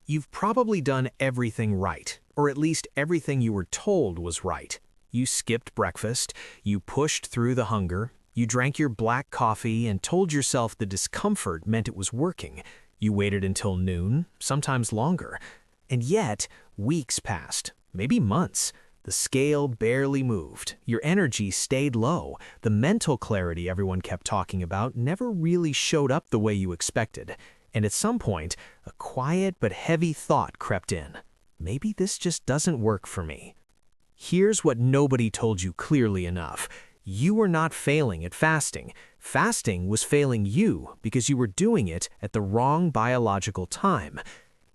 You've probably done everything right, or at least everything you were told was right. You skipped breakfast, you pushed through the hunger, you drank your black coffee and told yourself the discomfort meant it was working. You waited until noon, sometimes longer. And yet, weeks passed, maybe months. The scale barely moved, your energy stayed low, the mental clarity everyone kept talking about never really showed up the way you expected. And at some point, a quiet but heavy thought crept in. Maybe this just doesn't work for me. Here's what nobody told you clearly enough. You were not failing at fasting. Fasting was failing you because you were doing it at the wrong biological time.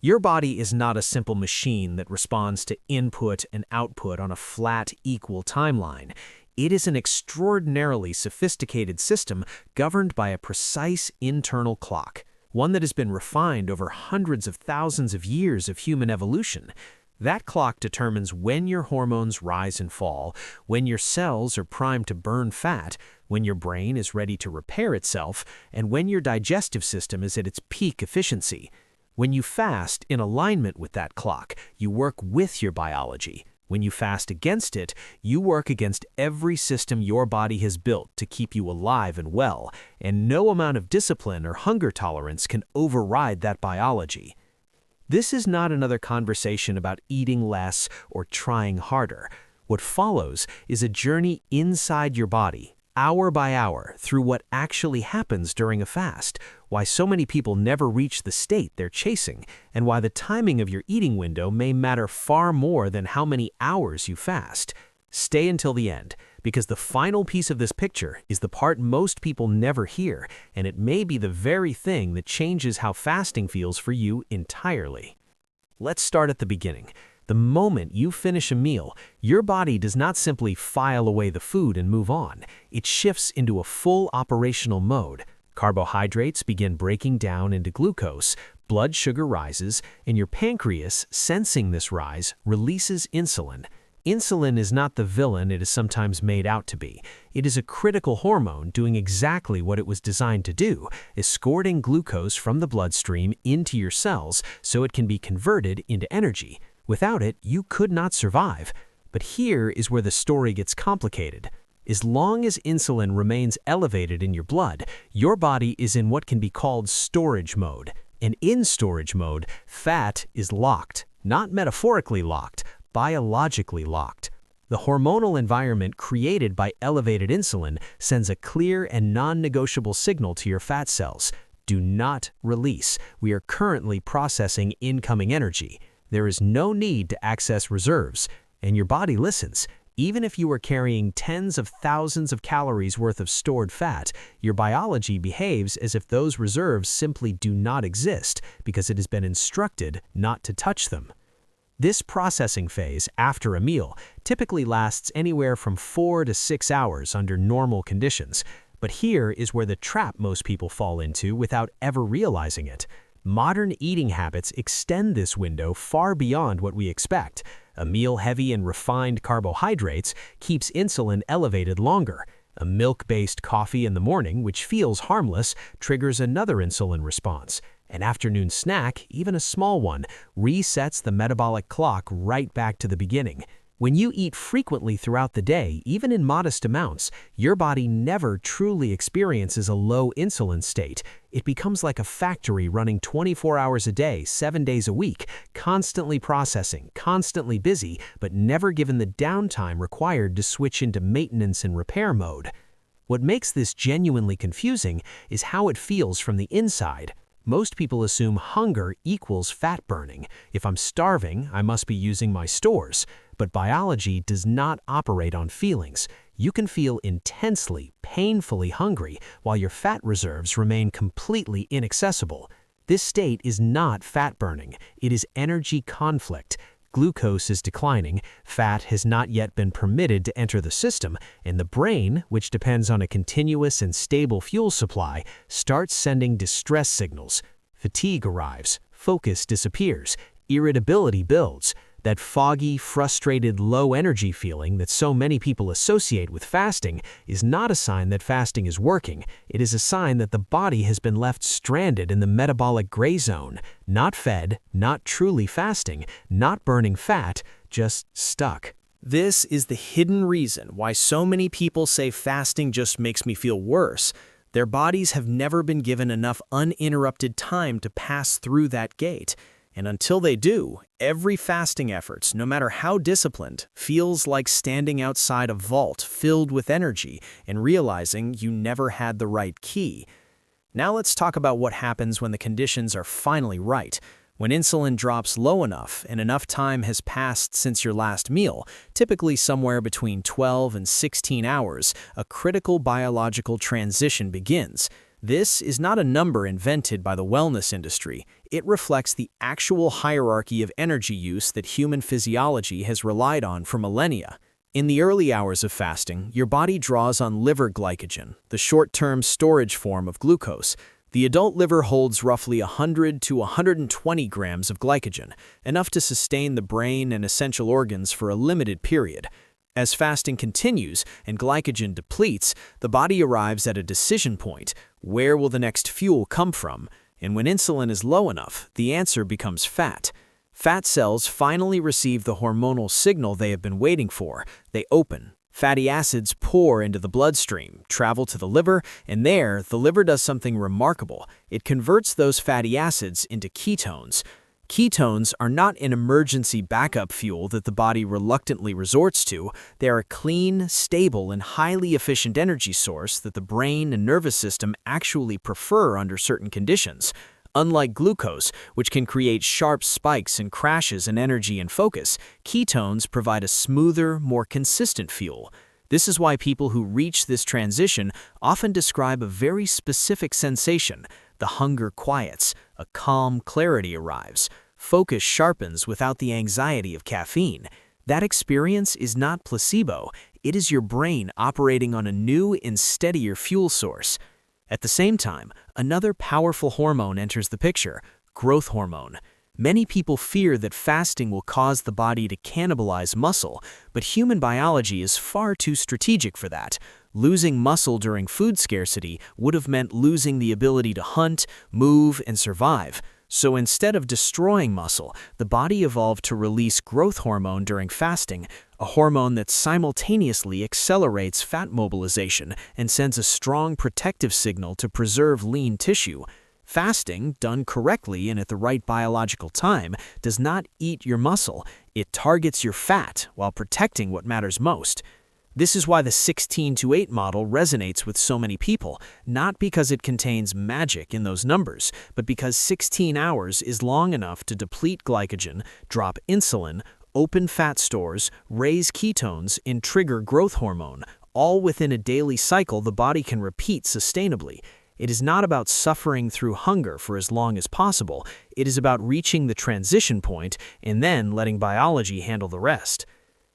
Your body is not a simple machine that responds to input and output on a flat, equal timeline. It is an extraordinarily sophisticated system governed by a precise internal clock, one that has been refined over hundreds of thousands of years of human evolution. That clock determines when your hormones rise and fall, when your cells are primed to burn fat, when your brain is ready to repair itself, and when your digestive system is at its peak efficiency. When you fast in alignment with that clock, you work with your biology. When you fast against it, you work against every system your body has built to keep you alive and well, and no amount of discipline or hunger tolerance can override that biology. This is not another conversation about eating less or trying harder. What follows is a journey inside your body, hour by hour, through what actually happens during a fast, why so many people never reach the state they're chasing, and why the timing of your eating window may matter far more than how many hours you fast. Stay until the end, because the final piece of this picture is the part most people never hear, and it may be the very thing that changes how fasting feels for you entirely. Let's start at the beginning. The moment you finish a meal, your body does not simply file away the food and move on. It shifts into a full operational mode. Carbohydrates begin breaking down into glucose, blood sugar rises, and your pancreas, sensing this rise, releases insulin. Insulin is not the villain it is sometimes made out to be. It is a critical hormone doing exactly what it was designed to do, escorting glucose from the bloodstream into your cells so it can be converted into energy. Without it, you could not survive. But here is where the story gets complicated. As long as insulin remains elevated in your blood, your body is in what can be called storage mode. And in storage mode, fat is locked, not metaphorically locked, biologically locked. The hormonal environment created by elevated insulin sends a clear and non-negotiable signal to your fat cells. Do not release. We are currently processing incoming energy. There is no need to access reserves, and your body listens. Even if you are carrying tens of thousands of calories worth of stored fat, your biology behaves as if those reserves simply do not exist because it has been instructed not to touch them. This processing phase after a meal typically lasts anywhere from 4 to 6 hours under normal conditions. But here is where the trap most people fall into without ever realizing it. Modern eating habits extend this window far beyond what we expect. A meal heavy in refined carbohydrates keeps insulin elevated longer. A milk-based coffee in the morning, which feels harmless, triggers another insulin response. An afternoon snack, even a small one, resets the metabolic clock right back to the beginning. When you eat frequently throughout the day, even in modest amounts, your body never truly experiences a low insulin state. It becomes like a factory running 24 hours a day, 7 days a week, constantly processing, constantly busy, but never given the downtime required to switch into maintenance and repair mode. What makes this genuinely confusing is how it feels from the inside. Most people assume hunger equals fat burning. If I'm starving, I must be using my stores. But biology does not operate on feelings. You can feel intensely, painfully hungry while your fat reserves remain completely inaccessible. This state is not fat burning. It is energy conflict. Glucose is declining, fat has not yet been permitted to enter the system, and the brain, which depends on a continuous and stable fuel supply, starts sending distress signals. Fatigue arrives, focus disappears, irritability builds. That foggy, frustrated, low-energy feeling that so many people associate with fasting is not a sign that fasting is working. It is a sign that the body has been left stranded in the metabolic gray zone, not fed, not truly fasting, not burning fat, just stuck. This is the hidden reason why so many people say fasting just makes me feel worse. Their bodies have never been given enough uninterrupted time to pass through that gate. And until they do, every fasting effort, no matter how disciplined, feels like standing outside a vault filled with energy and realizing you never had the right key. Now let's talk about what happens when the conditions are finally right. When insulin drops low enough and enough time has passed since your last meal, typically somewhere between 12 and 16 hours, a critical biological transition begins. This is not a number invented by the wellness industry. It reflects the actual hierarchy of energy use that human physiology has relied on for millennia. In the early hours of fasting, your body draws on liver glycogen, the short-term storage form of glucose. The adult liver holds roughly 100 to 120 grams of glycogen, enough to sustain the brain and essential organs for a limited period. As fasting continues and glycogen depletes, the body arrives at a decision point. Where will the next fuel come from? And when insulin is low enough, the answer becomes fat. Fat cells finally receive the hormonal signal they have been waiting for. They open. Fatty acids pour into the bloodstream, travel to the liver, and there, the liver does something remarkable. It converts those fatty acids into ketones. Ketones are not an emergency backup fuel that the body reluctantly resorts to. They are a clean, stable, and highly efficient energy source that the brain and nervous system actually prefer under certain conditions. Unlike glucose, which can create sharp spikes and crashes in energy and focus, ketones provide a smoother, more consistent fuel. This is why people who reach this transition often describe a very specific sensation. The hunger quiets, a calm clarity arrives, focus sharpens without the anxiety of caffeine. That experience is not placebo. It is your brain operating on a new and steadier fuel source. At the same time, another powerful hormone enters the picture, growth hormone. Many people fear that fasting will cause the body to cannibalize muscle, but human biology is far too strategic for that. Losing muscle during food scarcity would have meant losing the ability to hunt, move, and survive. So instead of destroying muscle, the body evolved to release growth hormone during fasting, a hormone that simultaneously accelerates fat mobilization and sends a strong protective signal to preserve lean tissue. Fasting, done correctly and at the right biological time, does not eat your muscle. It targets your fat while protecting what matters most. This is why the 16-8 model resonates with so many people, not because it contains magic in those numbers, but because 16 hours is long enough to deplete glycogen, drop insulin, open fat stores, raise ketones, and trigger growth hormone, all within a daily cycle the body can repeat sustainably. It is not about suffering through hunger for as long as possible. It is about reaching the transition point and then letting biology handle the rest.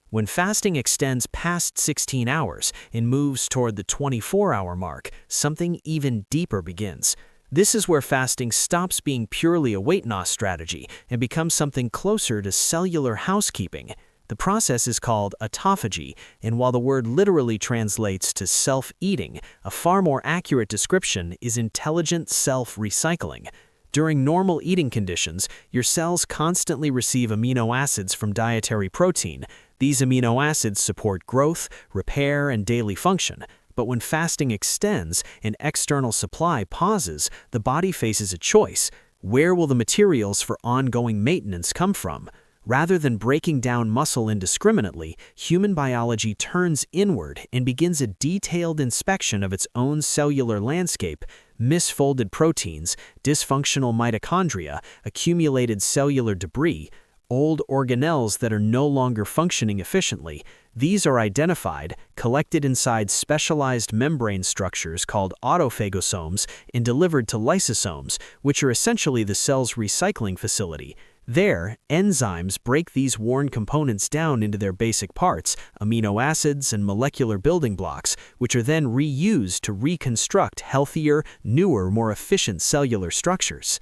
When fasting extends past 16 hours and moves toward the 24-hour mark, something even deeper begins. This is where fasting stops being purely a weight loss strategy and becomes something closer to cellular housekeeping. The process is called autophagy, and while the word literally translates to self-eating, a far more accurate description is intelligent self-recycling. During normal eating conditions, your cells constantly receive amino acids from dietary protein. These amino acids support growth, repair, and daily function. But when fasting extends and external supply pauses, the body faces a choice. Where will the materials for ongoing maintenance come from? Rather than breaking down muscle indiscriminately, human biology turns inward and begins a detailed inspection of its own cellular landscape. Misfolded proteins, dysfunctional mitochondria, accumulated cellular debris, old organelles that are no longer functioning efficiently. These are identified, collected inside specialized membrane structures called autophagosomes, and delivered to lysosomes, which are essentially the cell's recycling facility. There, enzymes break these worn components down into their basic parts, amino acids and molecular building blocks, which are then reused to reconstruct healthier, newer, more efficient cellular structures.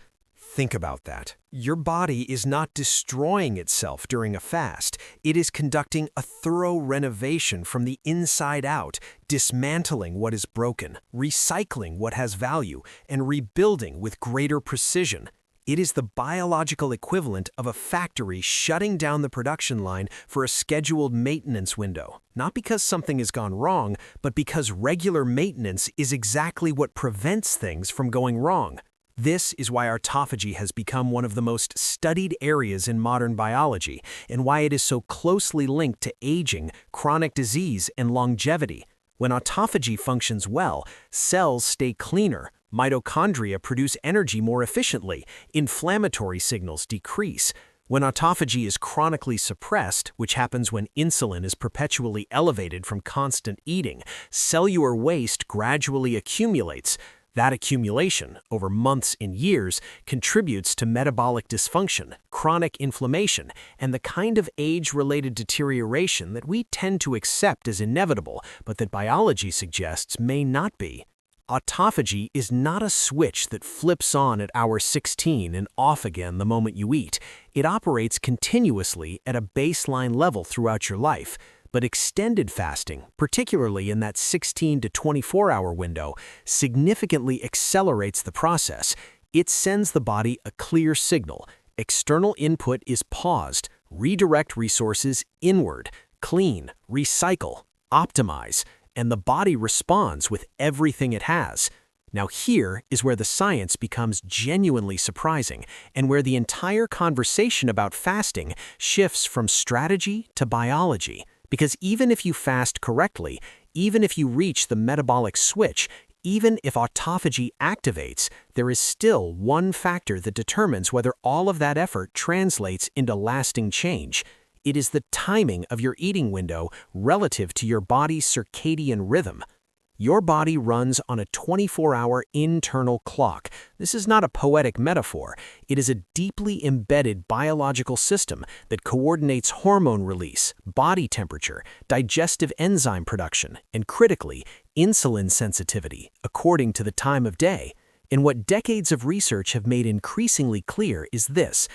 Think about that. Your body is not destroying itself during a fast. It is conducting a thorough renovation from the inside out, dismantling what is broken, recycling what has value, and rebuilding with greater precision. It is the biological equivalent of a factory shutting down the production line for a scheduled maintenance window. Not because something has gone wrong, but because regular maintenance is exactly what prevents things from going wrong. This is why autophagy has become one of the most studied areas in modern biology, and why it is so closely linked to aging, chronic disease, and longevity. When autophagy functions well, cells stay cleaner, mitochondria produce energy more efficiently, inflammatory signals decrease. When autophagy is chronically suppressed, which happens when insulin is perpetually elevated from constant eating, cellular waste gradually accumulates. That accumulation, over months and years, contributes to metabolic dysfunction, chronic inflammation, and the kind of age-related deterioration that we tend to accept as inevitable, but that biology suggests may not be. Autophagy is not a switch that flips on at hour 16 and off again the moment you eat. It operates continuously at a baseline level throughout your life. But extended fasting, particularly in that 16 to 24-hour window, significantly accelerates the process. It sends the body a clear signal. External input is paused. Redirect resources inward. Clean, recycle, optimize, and the body responds with everything it has. Now here is where the science becomes genuinely surprising, and where the entire conversation about fasting shifts from strategy to biology. Because even if you fast correctly, even if you reach the metabolic switch, even if autophagy activates, there is still one factor that determines whether all of that effort translates into lasting change. It is the timing of your eating window relative to your body's circadian rhythm. Your body runs on a 24-hour internal clock. This is not a poetic metaphor. It is a deeply embedded biological system that coordinates hormone release, body temperature, digestive enzyme production, and critically, insulin sensitivity, according to the time of day. And what decades of research have made increasingly clear is this: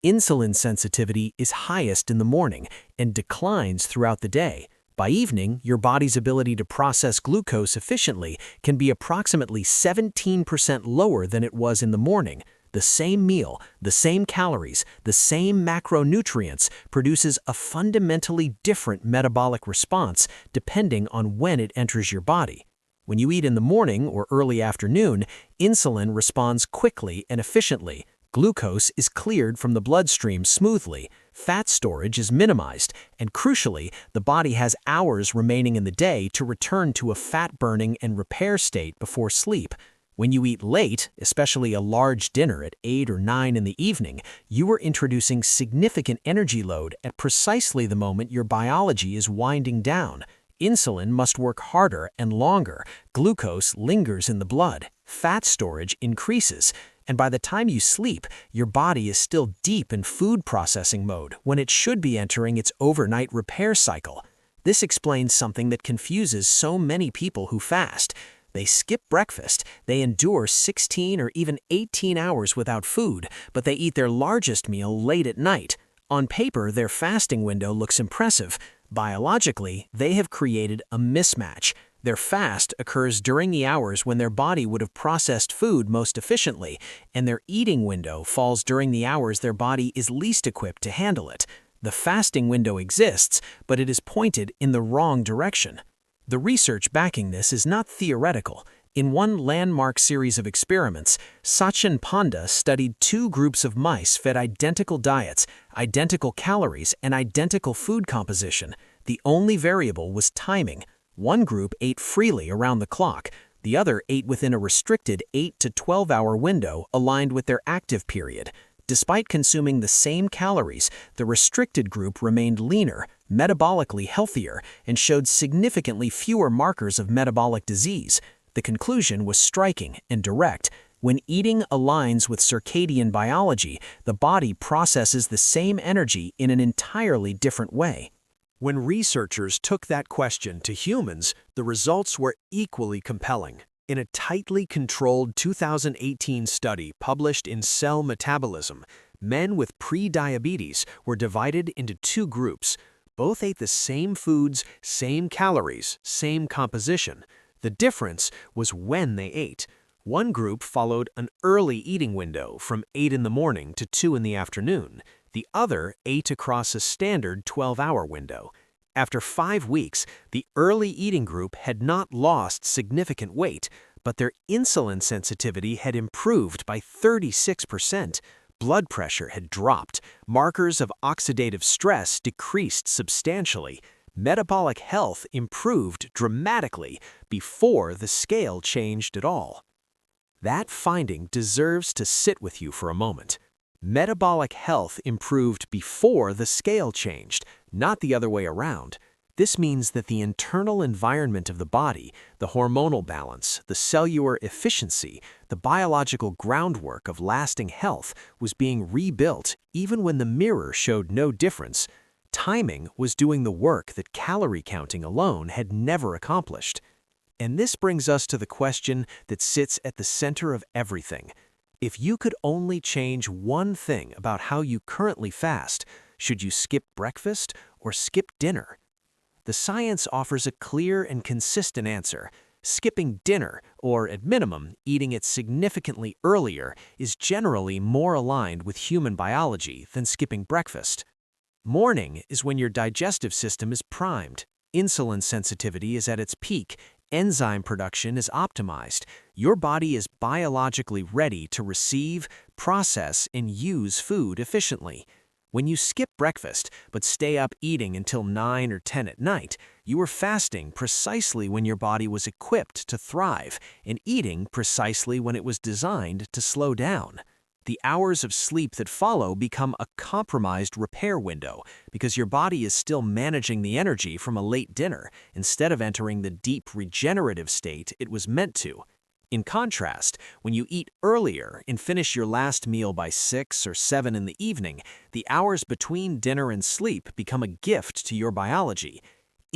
insulin sensitivity is highest in the morning and declines throughout the day. By evening, your body's ability to process glucose efficiently can be approximately 17% lower than it was in the morning. The same meal, the same calories, the same macronutrients produces a fundamentally different metabolic response depending on when it enters your body. When you eat in the morning or early afternoon, insulin responds quickly and efficiently. Glucose is cleared from the bloodstream smoothly, fat storage is minimized, and crucially, the body has hours remaining in the day to return to a fat-burning and repair state before sleep. When you eat late, especially a large dinner at 8 or 9 in the evening, you are introducing significant energy load at precisely the moment your biology is winding down. Insulin must work harder and longer, glucose lingers in the blood, fat storage increases, and by the time you sleep, your body is still deep in food processing mode when it should be entering its overnight repair cycle. This explains something that confuses so many people who fast. They skip breakfast, they endure 16 or even 18 hours without food, but they eat their largest meal late at night. On paper, their fasting window looks impressive. Biologically, they have created a mismatch. Their fast occurs during the hours when their body would have processed food most efficiently, and their eating window falls during the hours their body is least equipped to handle it. The fasting window exists, but it is pointed in the wrong direction. The research backing this is not theoretical. In one landmark series of experiments, Sachin Panda studied 2 groups of mice fed identical diets, identical calories, and identical food composition. The only variable was timing. One group ate freely around the clock. The other ate within a restricted 8 to 12-hour window aligned with their active period. Despite consuming the same calories, the restricted group remained leaner, metabolically healthier, and showed significantly fewer markers of metabolic disease. The conclusion was striking and direct. When eating aligns with circadian biology, the body processes the same energy in an entirely different way. When researchers took that question to humans, the results were equally compelling. In a tightly controlled 2018 study published in Cell Metabolism, men with pre-diabetes were divided into two groups. Both ate the same foods, same calories, same composition. The difference was when they ate. One group followed an early eating window from 8 in the morning to 2 in the afternoon. The other ate across a standard 12-hour window. After 5 weeks, the early eating group had not lost significant weight, but their insulin sensitivity had improved by 36%. Blood pressure had dropped. Markers of oxidative stress decreased substantially. Metabolic health improved dramatically before the scale changed at all. That finding deserves to sit with you for a moment. Metabolic health improved before the scale changed, not the other way around. This means that the internal environment of the body, the hormonal balance, the cellular efficiency, the biological groundwork of lasting health was being rebuilt even when the mirror showed no difference. Timing was doing the work that calorie counting alone had never accomplished. And this brings us to the question that sits at the center of everything. If you could only change one thing about how you currently fast, should you skip breakfast or skip dinner? The science offers a clear and consistent answer. Skipping dinner, or at minimum, eating it significantly earlier, is generally more aligned with human biology than skipping breakfast. Morning is when your digestive system is primed. Insulin sensitivity is at its peak. Enzyme production is optimized. Your body is biologically ready to receive, process, and use food efficiently. When you skip breakfast but stay up eating until 9 or 10 at night, you are fasting precisely when your body was equipped to thrive and eating precisely when it was designed to slow down. The hours of sleep that follow become a compromised repair window because your body is still managing the energy from a late dinner instead of entering the deep regenerative state it was meant to. In contrast, when you eat earlier and finish your last meal by 6 or 7 in the evening, the hours between dinner and sleep become a gift to your biology.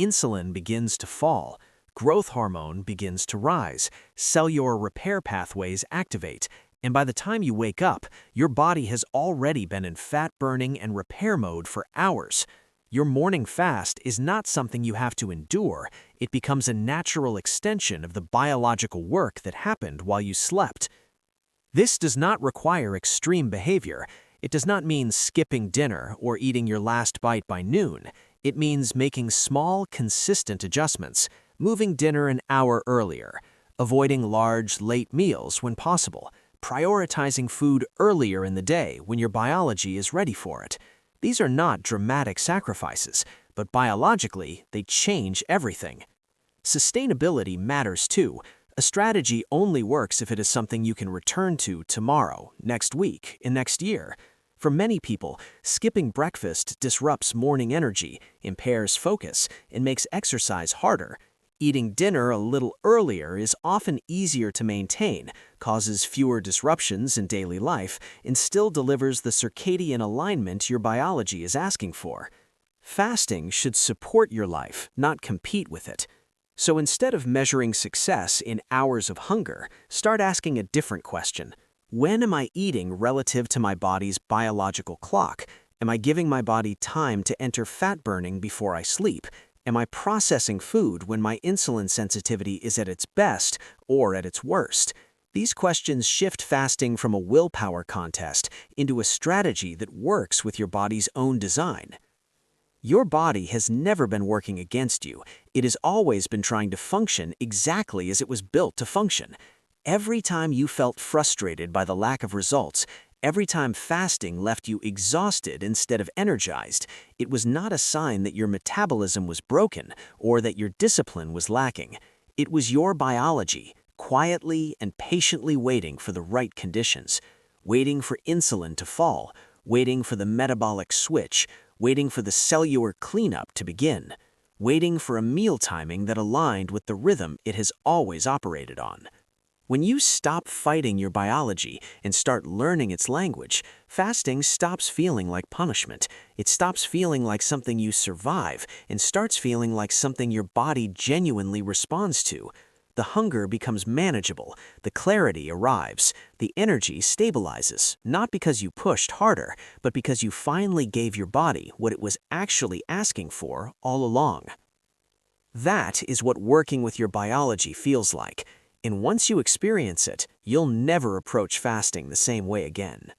Insulin begins to fall. Growth hormone begins to rise. Cellular repair pathways activate. And by the time you wake up, your body has already been in fat-burning and repair mode for hours. Your morning fast is not something you have to endure. It becomes a natural extension of the biological work that happened while you slept. This does not require extreme behavior. It does not mean skipping dinner or eating your last bite by noon. It means making small, consistent adjustments, moving dinner an hour earlier, avoiding large, late meals when possible, prioritizing food earlier in the day when your biology is ready for it. These are not dramatic sacrifices, but biologically, they change everything. Sustainability matters too. A strategy only works if it is something you can return to tomorrow, next week, and next year. For many people, skipping breakfast disrupts morning energy, impairs focus, and makes exercise harder. Eating dinner a little earlier is often easier to maintain, causes fewer disruptions in daily life, and still delivers the circadian alignment your biology is asking for. Fasting should support your life, not compete with it. So instead of measuring success in hours of hunger, start asking a different question. When am I eating relative to my body's biological clock? Am I giving my body time to enter fat burning before I sleep? Am I processing food when my insulin sensitivity is at its best or at its worst? These questions shift fasting from a willpower contest into a strategy that works with your body's own design. Your body has never been working against you. It has always been trying to function exactly as it was built to function. Every time you felt frustrated by the lack of results, every time fasting left you exhausted instead of energized, it was not a sign that your metabolism was broken or that your discipline was lacking. It was your biology, quietly and patiently waiting for the right conditions, waiting for insulin to fall, waiting for the metabolic switch, waiting for the cellular cleanup to begin, waiting for a meal timing that aligned with the rhythm it has always operated on. When you stop fighting your biology and start learning its language, fasting stops feeling like punishment. It stops feeling like something you survive and starts feeling like something your body genuinely responds to. The hunger becomes manageable, the clarity arrives, the energy stabilizes, not because you pushed harder, but because you finally gave your body what it was actually asking for all along. That is what working with your biology feels like, and once you experience it, you'll never approach fasting the same way again.